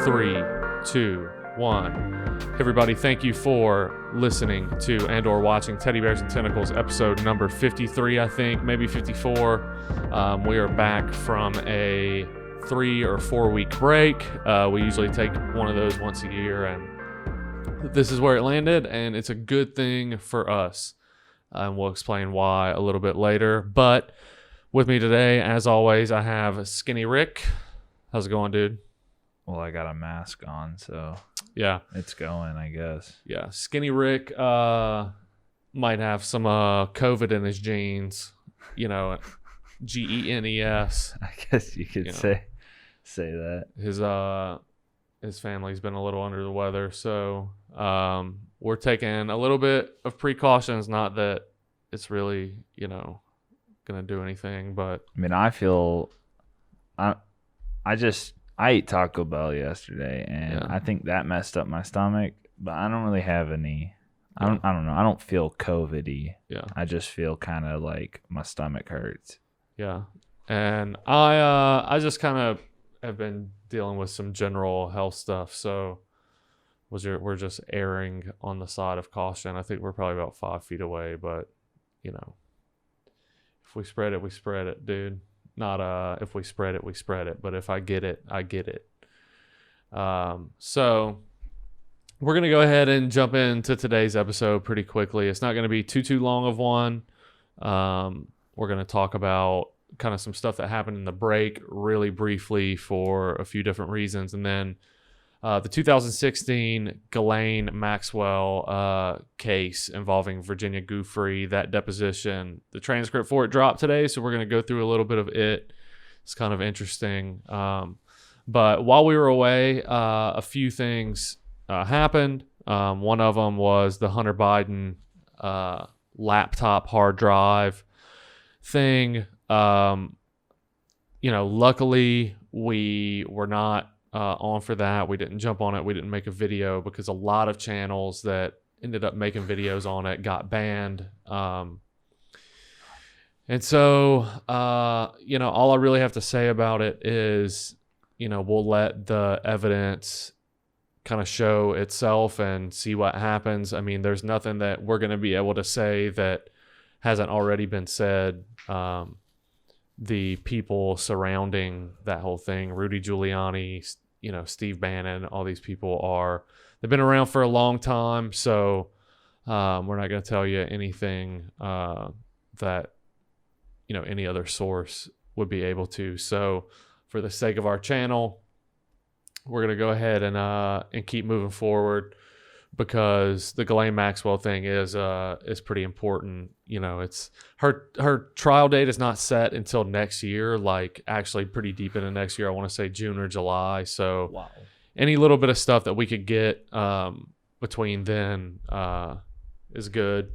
3, 2, 1. Hey everybody, thank you for listening to and or watching Teddybears and Tentacles episode number 53, I think, maybe 54. We are back from a 3 or 4 week break. We usually take one of those once a year, and this is where it landed, and it's a good thing for us. And we'll explain why a little bit later. But with me today, as always, I have Skinny Rick. How's it going, dude? Well, I got a mask on, so yeah, it's going, I guess. Yeah, Skinny Rick might have some COVID in his genes, you know, GENES. I guess you could say that. His family's been a little under the weather, so we're taking a little bit of precautions. Not that it's really, gonna do anything, but I mean, I feel I ate Taco Bell yesterday, and I think that messed up my stomach. But I don't really have any. I don't know. I don't feel COVID-y. Yeah. I just feel kind of like my stomach hurts. Yeah, and I just kind of have been dealing with some general health stuff, so we're just erring on the side of caution. I think we're probably about 5 feet away, but if we spread it, we spread it, dude. Not if we spread it, we spread it. But if I get it, I get it. So we're gonna go ahead and jump into today's episode pretty quickly. It's not gonna be too long of one. We're gonna talk about kind of some stuff that happened in the break really briefly for a few different reasons, and then the 2016 Ghislaine Maxwell case involving Virginia Giuffre, that deposition. The transcript for it dropped today, so we're going to go through a little bit of it. It's kind of interesting. But while we were away, a few things happened. One of them was the Hunter Biden laptop hard drive thing. Luckily, we were not on for that. We didn't jump on it. We didn't make a video because a lot of channels that ended up making videos on it got banned. And so, all I really have to say about it is, we'll let the evidence kind of show itself and see what happens. I mean, there's nothing that we're going to be able to say that hasn't already been said. The people surrounding that whole thing, Rudy Giuliani, Steve Bannon, all these people they've been around for a long time. So we're not going to tell you anything that, any other source would be able to. So for the sake of our channel, we're going to go ahead and keep moving forward, because the Ghislaine Maxwell thing is pretty important. It's her trial date is not set until next year, like actually pretty deep into next year. I want to say June or July. So wow. Any little bit of stuff that we could get between then is good.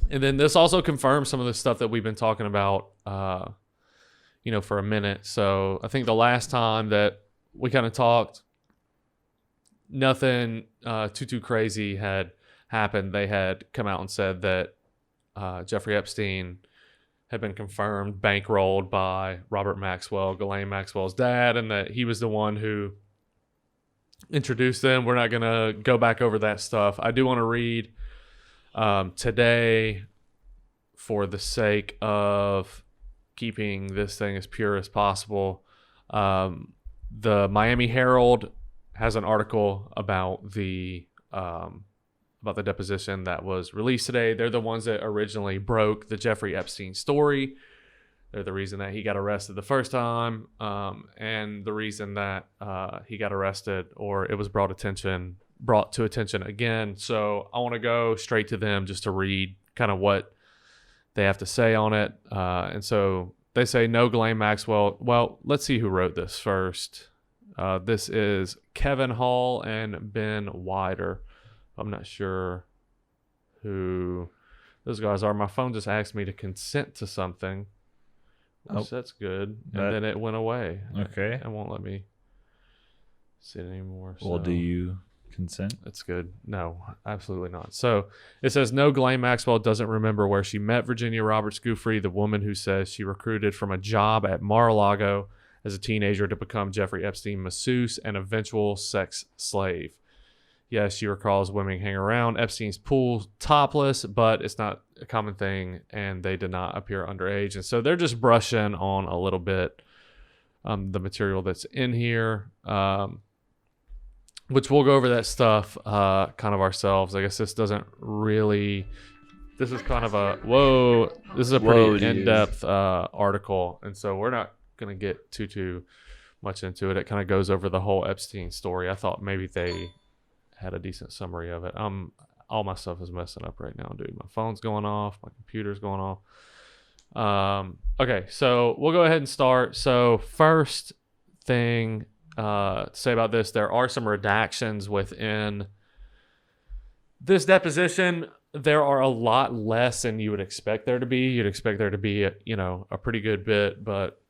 And then this also confirms some of the stuff that we've been talking about, for a minute. So I think the last time that we kind of talked, nothing too crazy had happened. They had come out and said that Jeffrey Epstein had been confirmed bankrolled by Robert Maxwell, Ghislaine Maxwell's dad, and that he was the one who introduced them. We're not going to go back over that stuff. I do want to read today, for the sake of keeping this thing as pure as possible. The Miami Herald has an article about the deposition that was released today. They're the ones that originally broke the Jeffrey Epstein story. They're the reason that he got arrested the first time, and the reason that he got arrested, or it was brought to attention again. So I want to go straight to them just to read kind of what they have to say on it. And so they say, no Ghislaine Maxwell. Well, let's see who wrote this first. This is Kevin Hall and Ben Wider. I'm not sure who those guys are. My phone just asked me to consent to something. That's good. And then it went away. Okay. It won't let me see it anymore. So. Well, do you consent? That's good. No, absolutely not. So it says, no, Ghislaine Maxwell doesn't remember where she met Virginia Roberts Giuffre, the woman who says she recruited from a job at Mar-a-Lago as a teenager to become Jeffrey Epstein's masseuse and eventual sex slave. Yes, she recalls women hang around Epstein's pool topless, but it's not a common thing, and they did not appear underage. And so they're just brushing on a little bit the material that's in here, which we'll go over that stuff kind of ourselves. I guess this doesn't really... This is kind of this is a pretty in-depth article, and so we're not going to get too much into it. It kind of goes over the whole Epstein story. I thought maybe they had a decent summary of it. All my stuff is messing up right now, dude. My phone's going off. My computer's going off. Okay, so we'll go ahead and start. So first thing to say about this, there are some redactions within this deposition. There are a lot less than you would expect there to be. You'd expect there to be, a pretty good bit, but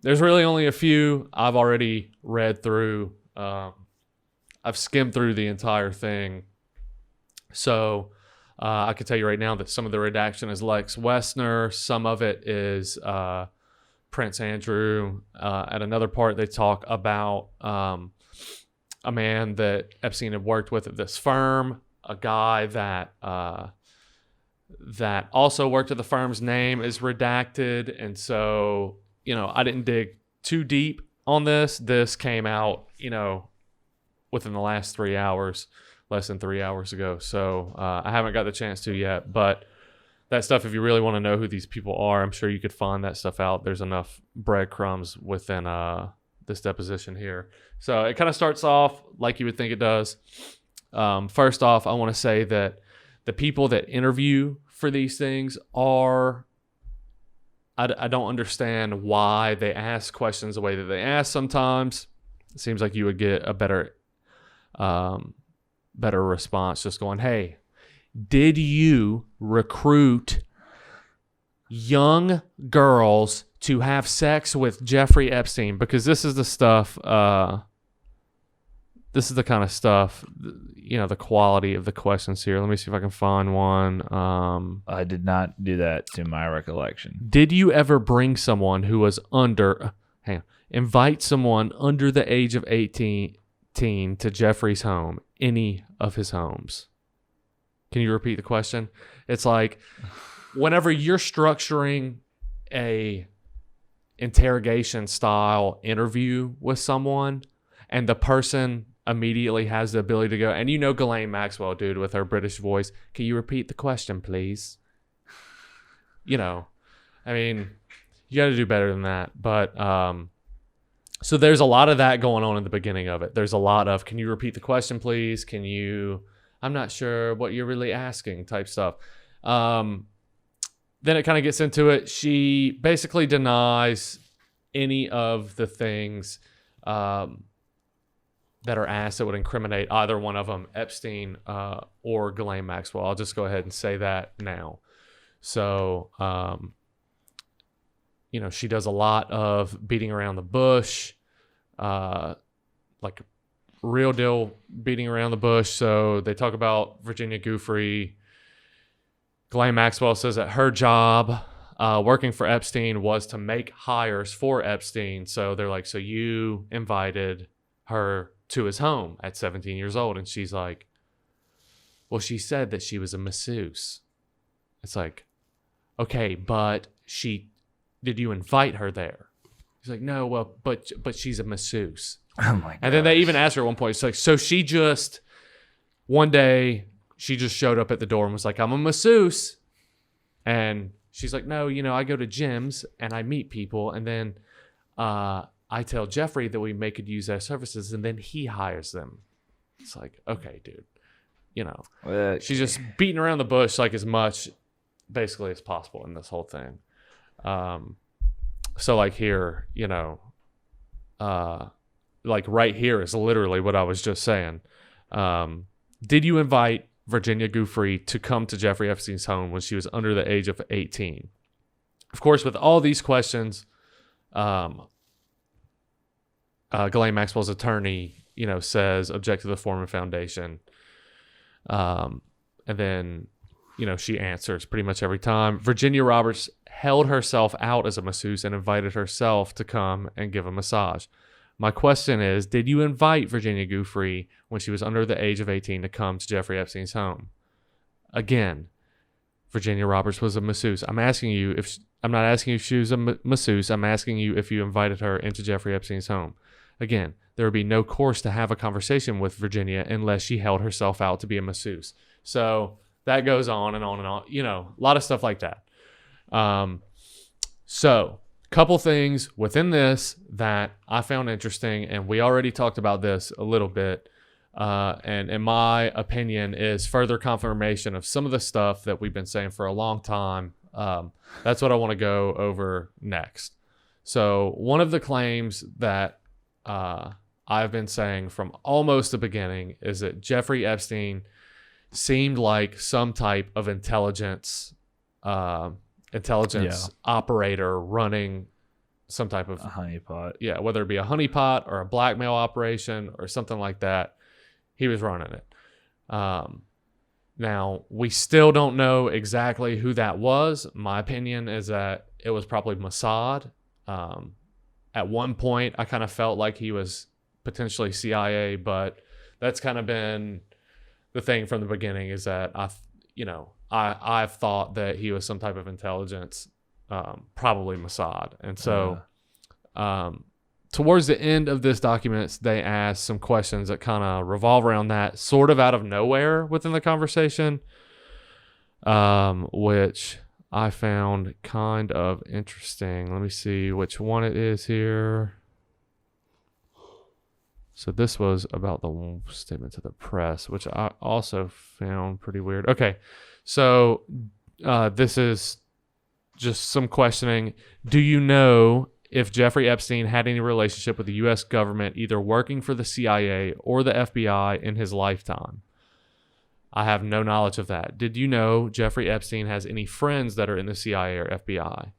there's really only a few. I've already read through. I've skimmed through the entire thing. So I can tell you right now that some of the redaction is Lex Wessner. Some of it is Prince Andrew. At another part, they talk about a man that Epstein had worked with at this firm. A guy that also worked at the firm's name is redacted. And so, I didn't dig too deep on this. This came out, within the last 3 hours, less than 3 hours ago. So I haven't got the chance to yet. But that stuff, if you really want to know who these people are, I'm sure you could find that stuff out. There's enough breadcrumbs within this deposition here. So it kind of starts off like you would think it does. First off, I want to say that the people that interview for these things are, I don't understand why they ask questions the way that they ask sometimes. It seems like you would get a better response just going, hey, did you recruit young girls to have sex with Jeffrey Epstein? Because this is the stuff... This is the kind of stuff, the quality of the questions here. Let me see if I can find one. I did not do that to my recollection. Did you ever bring someone who was invite someone under the age of 18 to Jeffrey's home, any of his homes? Can you repeat the question? It's like, whenever you're structuring a interrogation style interview with someone, and the person immediately has the ability to go, and Ghislaine Maxwell, dude, with her British voice, can you repeat the question, please? I mean, you got to do better than that. But so there's a lot of that going on in the beginning of it. There's a lot of, can you repeat the question, please? I'm not sure what you're really asking type stuff. Then it kind of gets into it. She basically denies any of the things that are asked that would incriminate either one of them, Epstein or Ghislaine Maxwell. I'll just go ahead and say that now. So, she does a lot of beating around the bush, like real deal beating around the bush. So they talk about Virginia Giuffre. Ghislaine Maxwell says that her job working for Epstein was to make hires for Epstein. So they're like, so you invited her to his home at 17 years old. And she's like, well, she said that she was a masseuse. It's like, okay, but did you invite her there? He's like, no, well, but she's a masseuse. Oh my God. And then they even asked her at one point, it's like, so one day she just showed up at the door and was like, I'm a masseuse. And she's like, no, I go to gyms and I meet people. And then, I tell Jeffrey that we could use their services, and then he hires them. It's like, okay, dude, she's just beating around the bush like as much basically as possible in this whole thing. So like here, like right here is literally what I was just saying. Did you invite Virginia Giuffre to come to Jeffrey Epstein's home when she was under the age of 18? Of course, with all these questions, Ghislaine Maxwell's attorney, says object to the Foreman Foundation. And then, she answers pretty much every time. Virginia Roberts held herself out as a masseuse and invited herself to come and give a massage. My question is, did you invite Virginia Giuffre when she was under the age of 18 to come to Jeffrey Epstein's home? Again, Virginia Roberts was a masseuse. I'm not asking you if she was a masseuse. I'm asking you if you invited her into Jeffrey Epstein's home. Again, there would be no course to have a conversation with Virginia unless she held herself out to be a masseuse. So that goes on and on and on. A lot of stuff like that. So couple things within this that I found interesting, and we already talked about this a little bit. And in my opinion is further confirmation of some of the stuff that we've been saying for a long time. That's what I want to go over next. So one of the claims that I've been saying from almost the beginning is that Jeffrey Epstein seemed like some type of intelligence operator running some type of a honeypot. Yeah, whether it be a honeypot or a blackmail operation or something like that. He was running it. Now, we still don't know exactly who that was. My opinion is that it was probably Mossad. At one point, I kind of felt like he was potentially CIA, but that's kind of been the thing from the beginning is that I've thought that he was some type of intelligence, probably Mossad. And so towards the end of this document, they ask some questions that kind of revolve around that, sort of out of nowhere within the conversation, which I found kind of interesting. Let me see which one it is here. So this was about the statement to the press, which I also found pretty weird. Okay, so this is just some questioning. Do you know if Jeffrey Epstein had any relationship with the U.S. government, either working for the CIA or the FBI in his lifetime? I have no knowledge of that. Did you know Jeffrey Epstein has any friends that are in the CIA or FBI?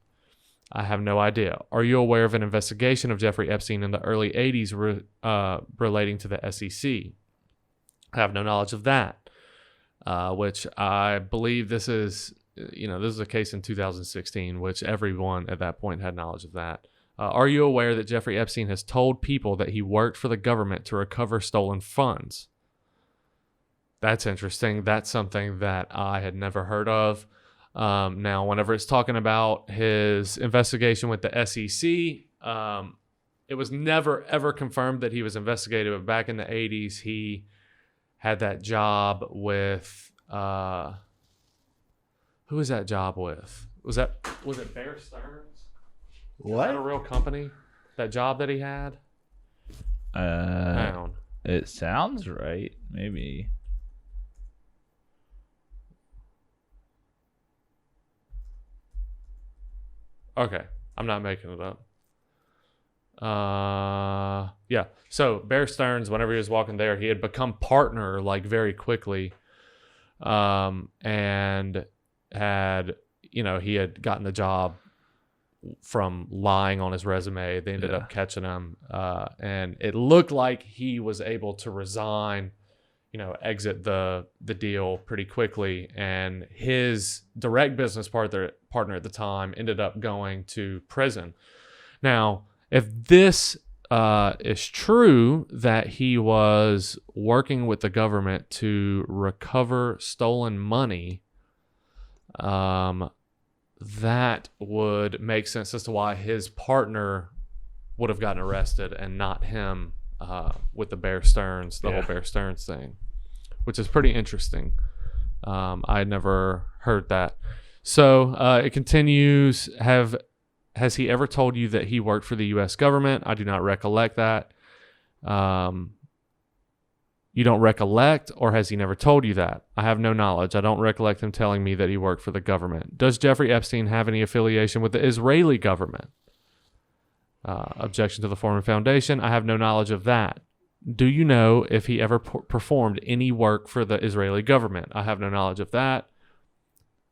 I have no idea. Are you aware of an investigation of Jeffrey Epstein in the early 80s relating to the SEC? I have no knowledge of that, which I believe this is a case in 2016, which everyone at that point had knowledge of that. Are you aware that Jeffrey Epstein has told people that he worked for the government to recover stolen funds? That's interesting. That's something that I had never heard of. Now, whenever it's talking about his investigation with the SEC, it was never, ever confirmed that he was investigated. But back in the 80s, he had that job with... who was that job with? Was it Bear Stearns? What? Is that a real company? That job that he had? It sounds right. Maybe. Okay, I'm not making it up. Yeah. So Bear Stearns, whenever he was walking there, he had become partner like very quickly, and had he had gotten the job from lying on his resume. They ended up catching him, and it looked like he was able to resign, exit the deal pretty quickly. And his direct business partner at the time ended up going to prison. Now, if this is true that he was working with the government to recover stolen money, that would make sense as to why his partner would have gotten arrested and not him, with the Bear Stearns, whole Bear Stearns thing, which is pretty interesting. I had never heard that. So it continues. Has he ever told you that he worked for the U.S. government? I do not recollect that. You don't recollect, or has he never told you that? I have no knowledge. I don't recollect him telling me that he worked for the government. Does Jeffrey Epstein have any affiliation with the Israeli government? Objection to the Foreman Foundation. I have no knowledge of that. Do you know if he ever performed any work for the Israeli government? I have no knowledge of that.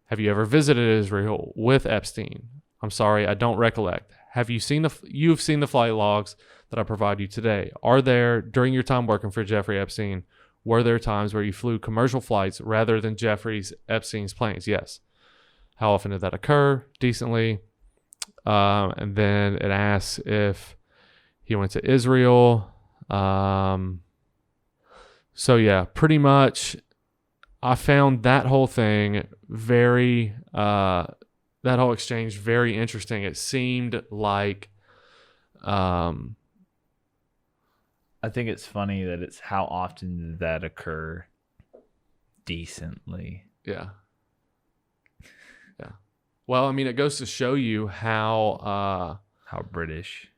Have you ever visited Israel with Epstein? I'm sorry, I don't recollect. You've seen the flight logs that I provide you today. Are there, during your time working for Jeffrey Epstein, were there times where you flew commercial flights rather than Jeffrey Epstein's planes? Yes. how often did that occur decently? And then it asks if he went to Israel. So yeah, pretty much I found that whole thing that whole exchange very interesting. It seemed like, I think it's funny that it's how often did that occur decently. Yeah. Yeah. Well, I mean, it goes to show you how British.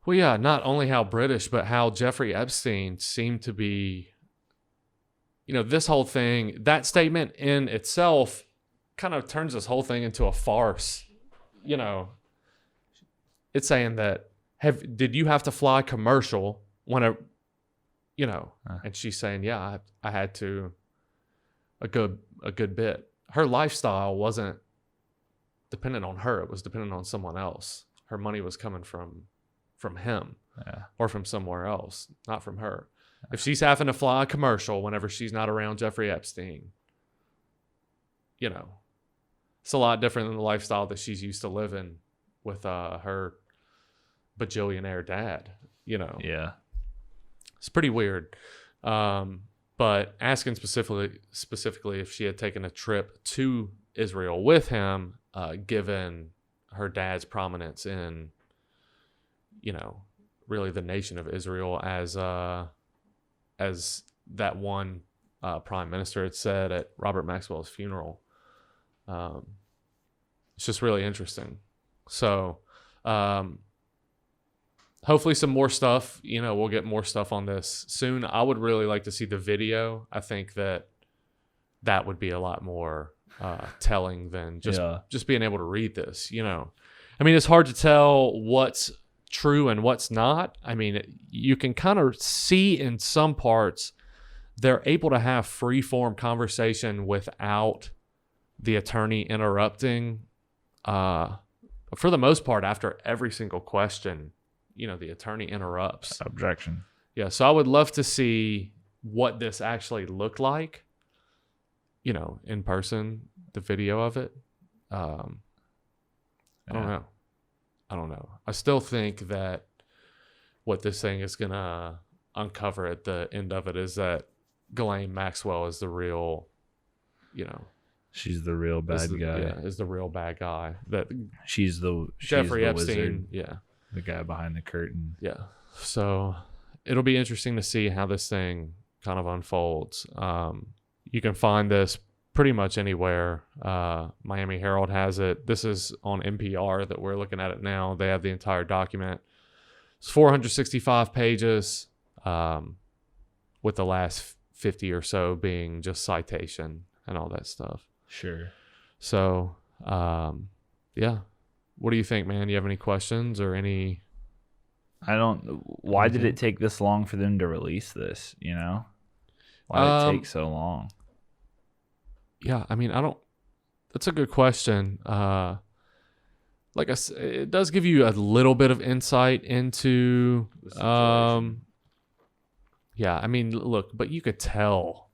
Well, yeah, not only how British, but how Jeffrey Epstein seemed to be, this whole thing, that statement in itself kind of turns this whole thing into a farce. It's saying that, did you have to fly commercial and she's saying, yeah, I had to a good bit. Her lifestyle wasn't dependent on her. It was dependent on someone else. Her money was coming from him or from somewhere else, not from her. If she's having to fly a commercial whenever she's not around Jeffrey Epstein, it's a lot different than the lifestyle that she's used to living with her bajillionaire dad, Yeah. It's pretty weird. But asking specifically if she had taken a trip to Israel with him, given her dad's prominence in, really the nation of Israel as that one prime minister had said at Robert Maxwell's funeral. It's just really interesting. So hopefully some more stuff, we'll get more stuff on this soon. I would really like to see the video. I think that would be a lot more telling than just being able to read this, I mean, it's hard to tell what's true and what's not. I mean, you can kind of see in some parts they're able to have free form conversation without the attorney interrupting. For the most part, after every single question, the attorney interrupts. Objection. Yeah, so I would love to see what this actually looked like, in person, the video of it. I don't know. I still think that what this thing is going to uncover at the end of it is that Ghislaine Maxwell is the real, she's the real bad guy. Yeah, is the real bad guy. That she's Jeffrey the Epstein. Wizard, yeah. The guy behind the curtain. Yeah. So it'll be interesting to see how this thing kind of unfolds. You can find this pretty much anywhere. Miami Herald has it. This is on NPR that we're looking at it now. They have the entire document. It's 465 pages, with the last 50 or so being just citation and all that stuff. Sure. So, yeah. What do you think, man? You have any questions or any? Why did it take this long for them to release this? Why did it take so long? Yeah, I mean, that's a good question. Like I said, it does give you a little bit of insight into, yeah, I mean, look, but you could tell,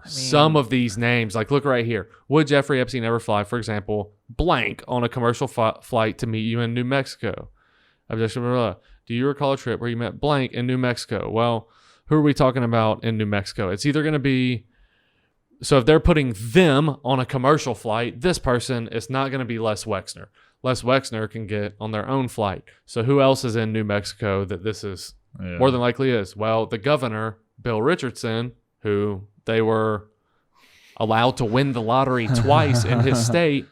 some of these names, like look right here. Would Jeffrey Epstein ever fly, for example, blank on a commercial flight to meet you in New Mexico? Objection, blah, blah, blah. Do you recall a trip where you met blank in New Mexico? Well, who are we talking about in New Mexico? It's either going to be, so if they're putting them on a commercial flight, this person is not going to be Les Wexner. Les Wexner can get on their own flight. So who else is in New Mexico that this is more than likely is? Well, the governor, Bill Richardson, who they were allowed to win the lottery twice in his state,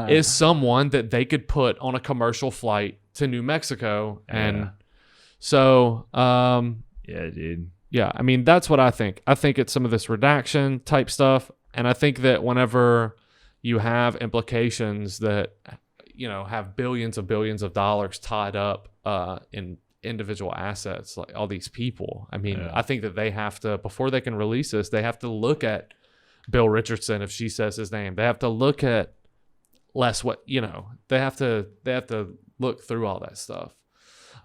is someone that they could put on a commercial flight to New Mexico. And so, yeah, dude. Yeah, I mean, that's what I think. I think it's some of this redaction type stuff. And I think that whenever you have implications that, have billions of dollars tied up in individual assets, like all these people, I mean, I think that they have to, before they can release this, they have to look at Bill Richardson, if she says his name. They have to look at they have to look through all that stuff.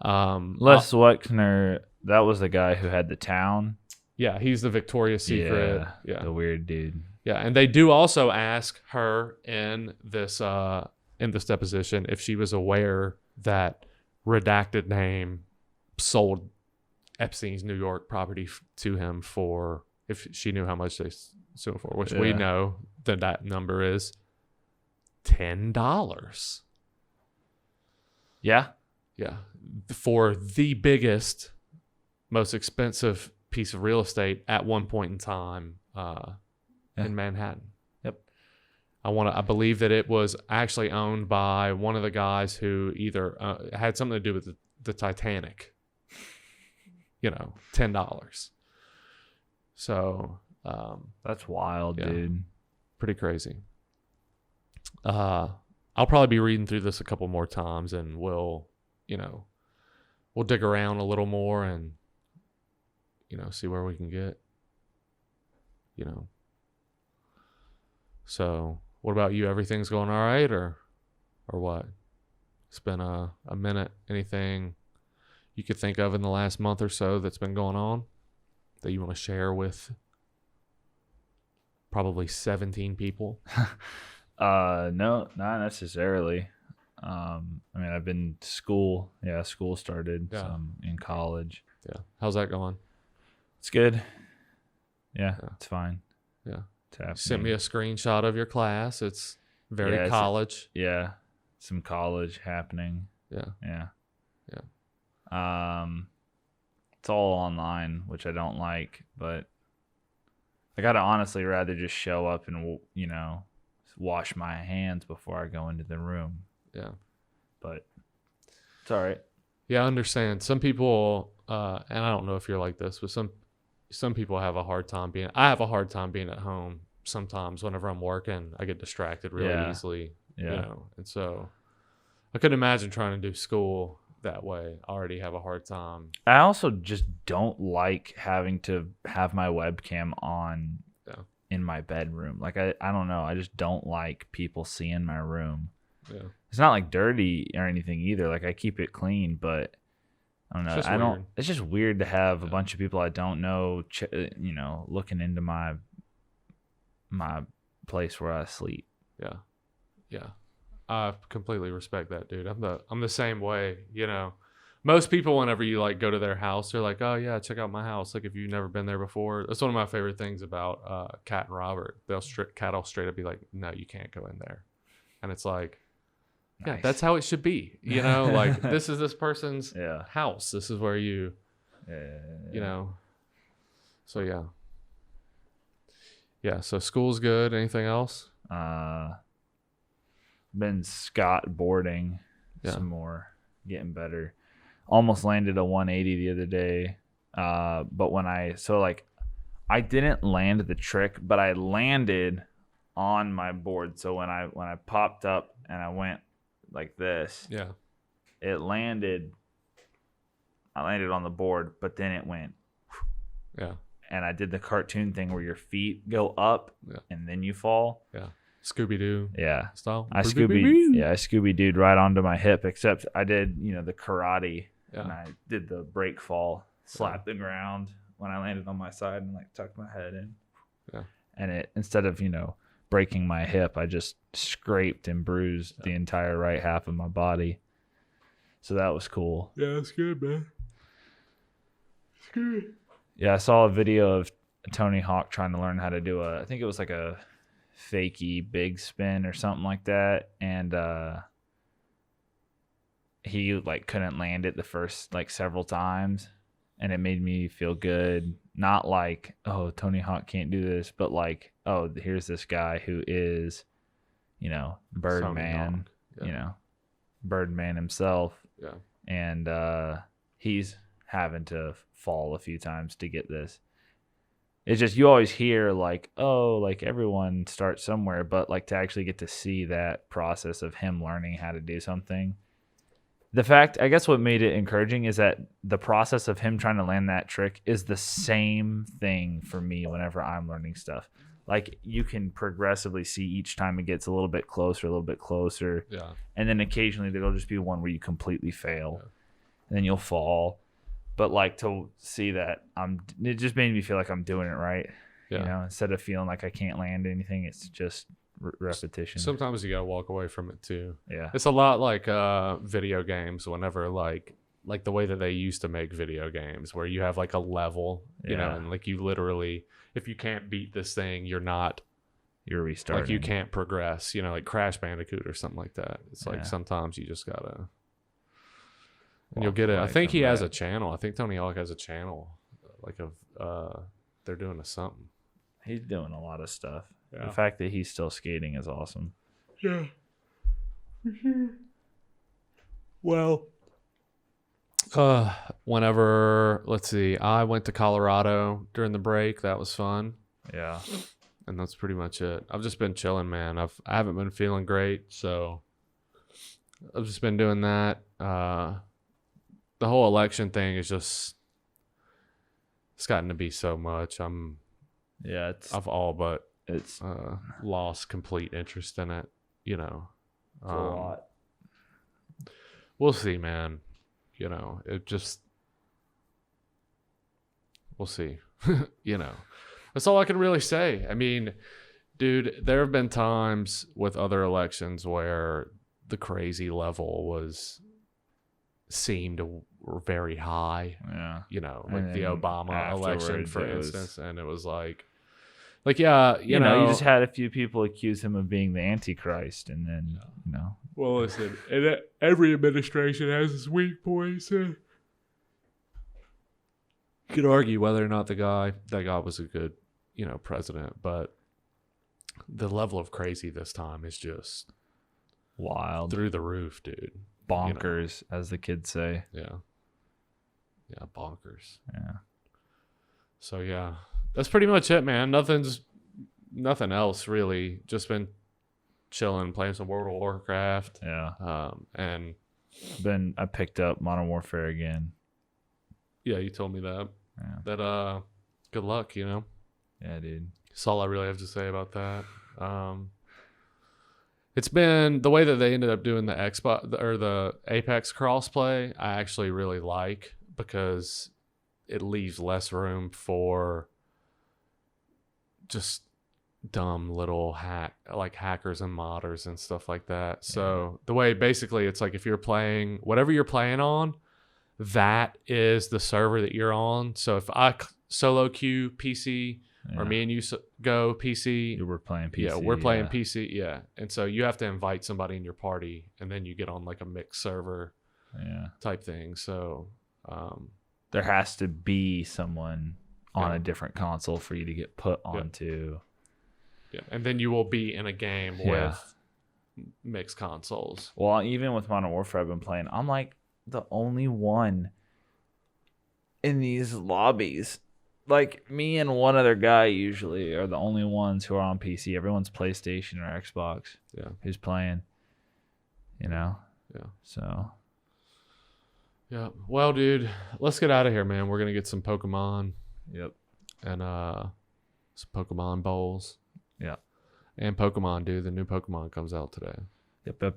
Les Wexner, that was the guy who had the town. Yeah, he's the Victoria's Secret. Yeah, the weird dude. Yeah, and they do also ask her in this deposition if she was aware that redacted name sold Epstein's New York property to him for, if she knew how much they sold for, which we know that number is $10. Yeah. Yeah, for the biggest, most expensive piece of real estate at one point in time in Manhattan. Yep. I believe that it was actually owned by one of the guys who either had something to do with the Titanic. $10. So that's wild, dude. Pretty crazy. I'll probably be reading through this a couple more times, and we'll dig around a little more and see where we can get. So what about you? Everything's going all right, or what? It's been a minute. Anything you could think of in the last month or so that's been going on that you want to share with probably 17 people? No, not necessarily. I've been to school. Yeah, school started. Yeah. So I'm in college. Yeah. How's that going? It's good. Yeah. It's fine. Yeah. It's happening. Send me a screenshot of your class. It's very college. Some college happening. Yeah. It's all online, which I don't like, but I gotta honestly rather just show up and wash my hands before I go into the room. Yeah. But it's all right. Yeah, I understand. Some people, and I don't know if you're like this, but some people have a hard time I have a hard time being at home sometimes. Whenever I'm working, I get distracted really easily. Yeah. And so I couldn't imagine trying to do school that way. I already have a hard time. I also just don't like having to have my webcam on in my bedroom. Like I don't know. I just don't like people seeing my room. Yeah. It's not like dirty or anything either. Like I keep it clean, but I don't know. It's just weird to have a bunch of people I don't know, looking into my place where I sleep. Yeah. Yeah. I completely respect that, dude. I'm the same way, Most people, whenever you go to their house, they're like, "Oh yeah, check out my house." Like if you've never been there before, that's one of my favorite things about Kat and Robert. Kat will straight up be like, "No, you can't go in there," and it's like, nice. Yeah, that's how it should be. Like this is this person's house. This is where you, So yeah. So school's good. Anything else? Been Scott boarding some more, getting better. Almost landed a 180 the other day. But I didn't land the trick, but I landed on my board. So when I popped up and I went like this, I landed on the board, but then it went. Yeah. And I did the cartoon thing where your feet go up and then you fall. Yeah. Scooby-Doo style. I Scooby-Dooed right onto my hip, except I did, the karate and I did the break fall, slapped the ground when I landed on my side and tucked my head in. Yeah. And it, instead of, breaking my hip, I just scraped and bruised the entire right half of my body. So that was cool. Yeah, that's good, man. It's good. Yeah, I saw a video of Tony Hawk trying to learn how to do I think it was like a fakey big spin or something like that, and he couldn't land it the first several times, and it made me feel good. Not like, oh, Tony Hawk can't do this, but oh, here's this guy who is Birdman, Birdman himself, and he's having to fall a few times to get this. It's just, you always hear everyone starts somewhere, but to actually get to see that process of him learning how to do something. The fact, I guess what made it encouraging is that the process of him trying to land that trick is the same thing for me whenever I'm learning stuff. You can progressively see each time it gets a little bit closer. Yeah. And then occasionally there'll just be one where you completely fail. And then you'll fall. But to see that it just made me feel like I'm doing it right. You know, instead of feeling like I can't land anything, it's just repetition. Sometimes you gotta walk away from it too. Yeah, it's a lot like video games. Whenever like the way that they used to make video games, where you have like a level, you know, and like you literally, if you can't beat this thing, you're restarting. Like you can't progress. You know, like Crash Bandicoot or something like that. It's like sometimes you just gotta. And you'll get it. I think he has a channel. I think Tony Hawk has a channel, like they're doing something. He's doing a lot of stuff. Yeah. The fact that he's still skating is awesome. Yeah. Well, whenever, let's see, I went to Colorado during the break. That was fun. Yeah. And that's pretty much it. I've just been chilling, man. I haven't been feeling great, so I've just been doing that. The whole election thing is just, it's gotten to be so much. I've all but lost complete interest in it, you know. It's a lot. We'll see, man. You know, we'll see. You know, that's all I can really say. I mean, dude, there have been times with other elections where the crazy level seemed very high. Yeah. You know, like the Obama election, for instance, and it was like, yeah, you know, you just had a few people accuse him of being the Antichrist, and then, you know. Well, listen, every administration has its weak points. You could argue whether or not that guy was a good, you know, president, but the level of crazy this time is just wild, through the roof, dude. Bonkers, you know, as the kids say. Yeah, bonkers. Yeah. So yeah, that's pretty much it, man. Nothing else really. Just been chilling, playing some World of Warcraft. Yeah. And I picked up Modern Warfare again. Yeah, you told me that. Yeah. That good luck, you know. Yeah, dude. That's all I really have to say about that. It's been the way that they ended up doing the Xbox or the Apex crossplay. I actually really like, because it leaves less room for just dumb little hackers and modders and stuff like that. So the way, basically, it's like if you're playing whatever you're playing on, that is the server that you're on. So if I solo queue PC, or me and you go PC, we're playing PC. Yeah, we're playing PC. Yeah, and so you have to invite somebody in your party, and then you get on like a mixed server, type thing. So there has to be someone on a different console for you to get put onto. Yeah, and then you will be in a game with mixed consoles. Well, even with Modern Warfare I've been playing, I'm like the only one in these lobbies. Like, me and one other guy usually are the only ones who are on PC. Everyone's PlayStation or Xbox. Yeah. Who's playing, you know? Yeah. So. Yeah. Well, dude, let's get out of here, man. We're going to get some Pokemon. Yep. And some Pokemon bowls. Yeah. And Pokemon, dude. The new Pokemon comes out today. Yep.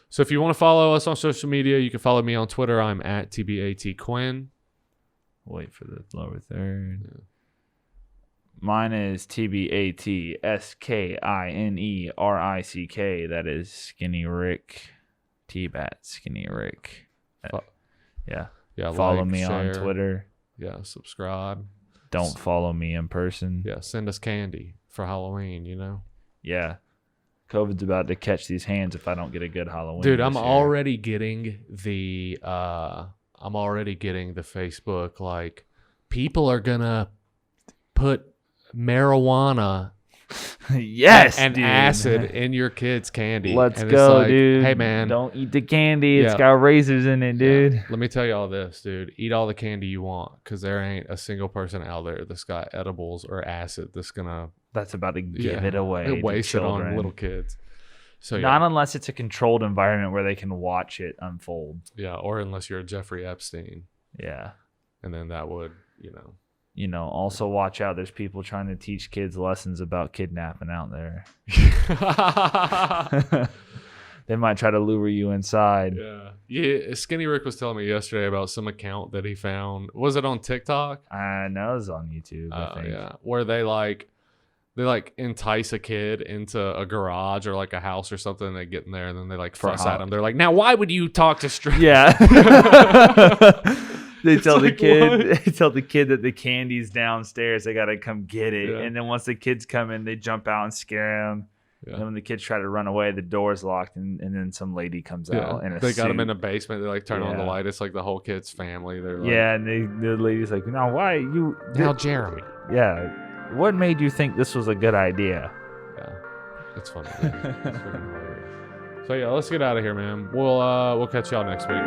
So if you want to follow us on social media, you can follow me on Twitter. I'm at TBATQuinn. Wait for the lower third. Yeah. Mine is TBATSKINERICK. That is Skinny Rick. T-Bat Skinny Rick. Yeah. Follow me on Twitter. Yeah. Subscribe. Don't follow me in person. Yeah. Send us candy for Halloween, you know? Yeah. COVID's about to catch these hands if I don't get a good Halloween. Dude, I'm already getting the Facebook, like, people are gonna put marijuana and dude. acid in your kids' candy. Let's go, like, dude. Hey, man, don't eat the candy. It's got razors in it, dude. Yeah. Let me tell you all this, dude. Eat all the candy you want, because there ain't a single person out there that's got edibles or acid that's about to give it away. Waste it on little kids. So not unless it's a controlled environment where they can watch it unfold. Yeah, or unless you're Jeffrey Epstein. Yeah. And then that would, also watch out. There's people trying to teach kids lessons about kidnapping out there. They might try to lure you inside. Yeah. Skinny Rick was telling me yesterday about some account that he found. Was it on TikTok? I know it was on YouTube. I think. Yeah, where they entice a kid into a garage or like a house or something. And they get in there and then they like fuss at him. They're like, "Now, why would you talk to strangers?" Yeah. They tell the kid that the candy's downstairs. They gotta come get it. Yeah. And then once the kids come in, they jump out and scare him. Yeah. And when the kids try to run away, the door's locked, and then some lady comes out. And they got him in the basement. They like turn on the light. It's like the whole kid's family. They're like, and the lady's like, "Now, why you?" Now, Jeremy. Yeah. What made you think this was a good idea? Yeah, it's funny. So yeah, let's get out of here, man. We'll catch y'all next week.